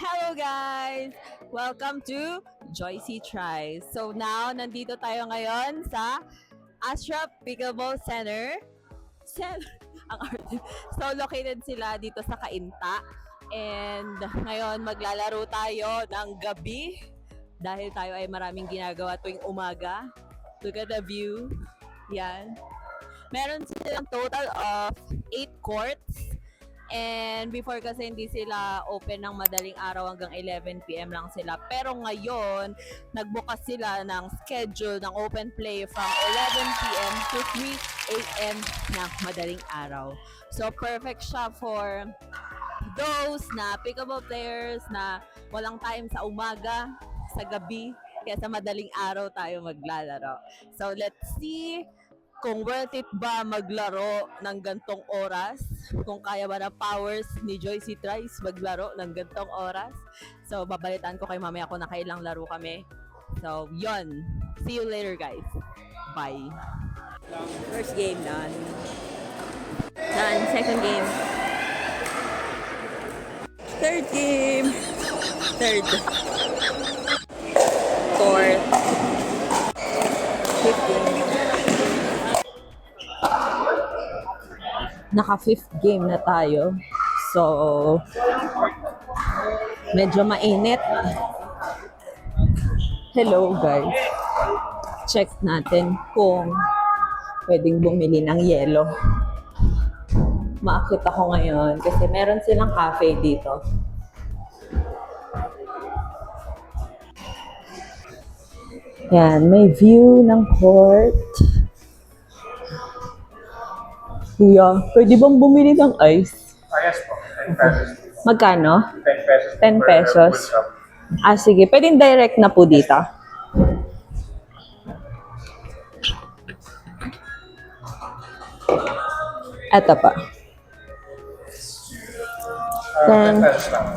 Hello guys! Welcome to Joycey Tries. So now, nandito tayo ngayon sa Ashraf Pickleball Center. Ang arte. So located sila dito sa Cainta. And ngayon maglalaro tayo ng gabi dahil tayo ay maraming ginagawa tuwing umaga. Look at the view. Yan. Meron silang total of 8 courts. And before kasi hindi sila open ng madaling araw hanggang 11 p.m. lang sila. Pero ngayon, nagbukas sila ng schedule ng open play from 11 p.m. to 3 a.m. ng madaling araw. So perfect siya for those na pickleball players na walang time sa umaga, sa gabi, kaya sa madaling araw tayo maglalaro. So let's see kung worth it ba maglaro ng gantong oras, kung kaya ba ng powers ni Joycey Trice maglaro ng gantong oras. So, babalitaan ko kay mamaya kung nakailang laro kami. So, yon. See you later, guys. Bye. First game done. Done. Second game. Third game. Third. Fourth. Fifth game. Naka-fifth game na tayo. So, medyo mainit. Hello guys. Check natin kung pwedeng bumili ng yelo. Maakit ako ngayon kasi meron silang cafe dito. Yan, may view ng court. Kuya, pwede bang bumili ng ice? Yes po, 10 pesos. Magkano? 10 pesos. 10 pesos. Sige. Pwedeng direct na po dito. Eto pa. 10 pesos lang.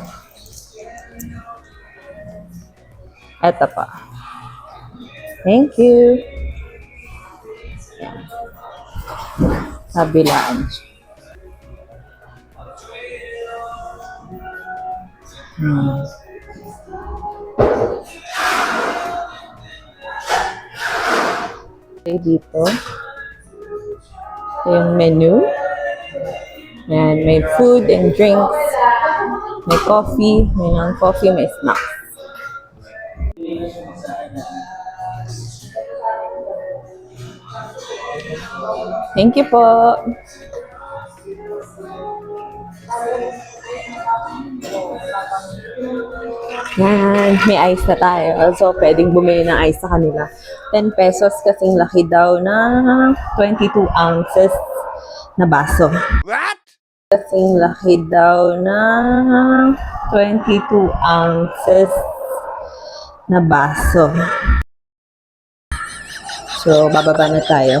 Eto pa. Thank you. Yan. Kabilaan. Okay, dito. Ito yung menu. Ayan, may food and drinks. May coffee. May non-coffee. May snacks. Thank you po. Yan, may ice na tayo. So, pwedeng bumili ng ice sa kanila. 10 pesos kasing laki daw na 22 ounces na baso. What? Kasing laki daw na 22 ounces na baso. So, bababa na tayo.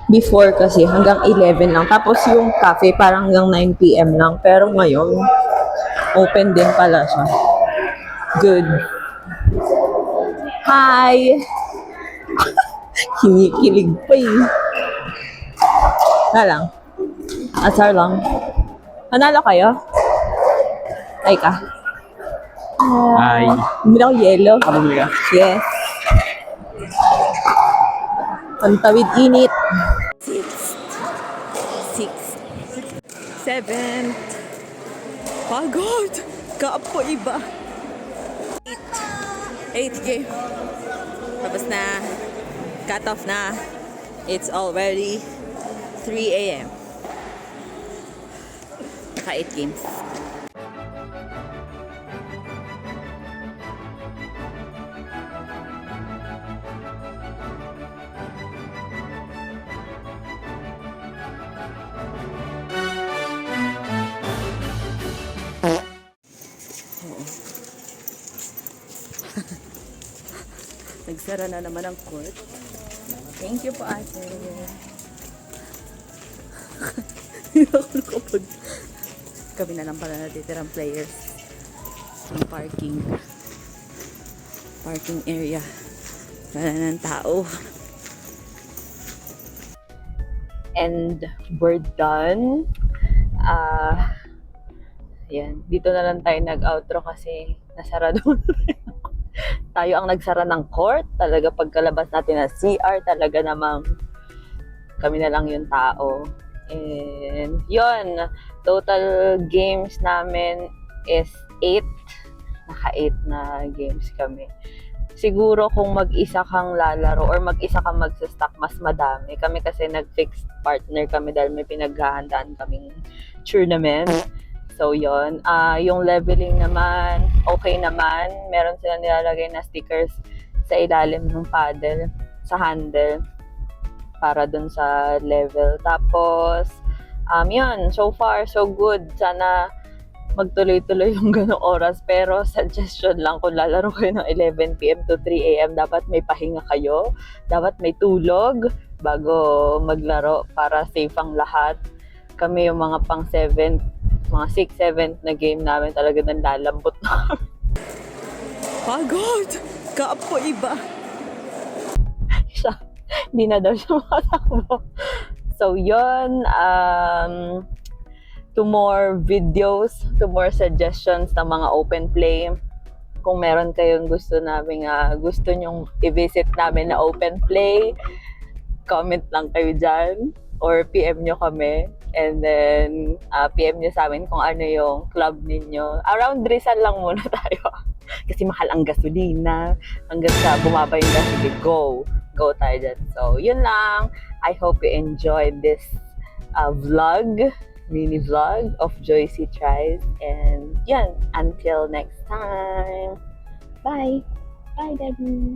Before kasi hanggang 11 lang. Tapos yung cafe parang hanggang 9 p.m. lang. Pero ngayon, open din pala siya. Good. Hi! Kinikilig pa eh. Lang. Asar lang. Panalo kayo? Ay ka. Hi. Bumili ako yelo. Bumili ka? Yes. Pantawid init. 6th. 7th. Pagod. Kapo iba. 8th game. Tapos na. Cut off na. It's already 3 a.m. Naka 8 games. Nagsara na naman ang court. Thank you po, ate. Hindi ako nakapag... Kami na lang pala natitirang players. Ang parking area. Wala ng tao. And we're done. Yan. Dito na lang tayo nag-outro kasi nasarado na rin ako. Tayo ang nagsara ng court. Talaga pagkalabas natin na CR, talaga namang kami na lang yung tao. And yun, total games namin is 8. Naka-8 na games kami. Siguro kung mag-isa kang lalaro or mag-isa kang magsa-stack, mas madami. Kami kasi nag-fixed partner kami dahil may pinaghahandaan kaming tournament. So, yun. Yung leveling naman, okay naman. Meron sila nilalagay na stickers sa ilalim ng paddle, sa handle, para dun sa level. Tapos, yun. So far, so good. Sana magtuloy-tuloy yung ganong oras. Pero, suggestion lang, kung lalaro kayo ng 11 p.m. to 3 a.m., dapat may pahinga kayo. Dapat may tulog bago maglaro para safe ang lahat. Kami yung mga pang 7, mga 6, 7 na game namin talaga nang lalambot namin. Pagod! Kaapo iba. Siya, hindi na daw siya makatakbo. So, yun. To more videos, to more suggestions ng mga open play. Kung meron kayong gusto namin, gusto nyong i-visit namin na open play, comment lang kayo dyan or PM nyo kami. And then, PM nyo sa amin kung ano yung club ninyo. Around Rizal lang muna tayo. Kasi mahal ang gasolina. Hanggang sa bumaba yung gas, sige, go. Go tayo dyan. So, yun lang. I hope you enjoyed this mini vlog of Joycey Tries. And yan, until next time. Bye. Bye, Daddy.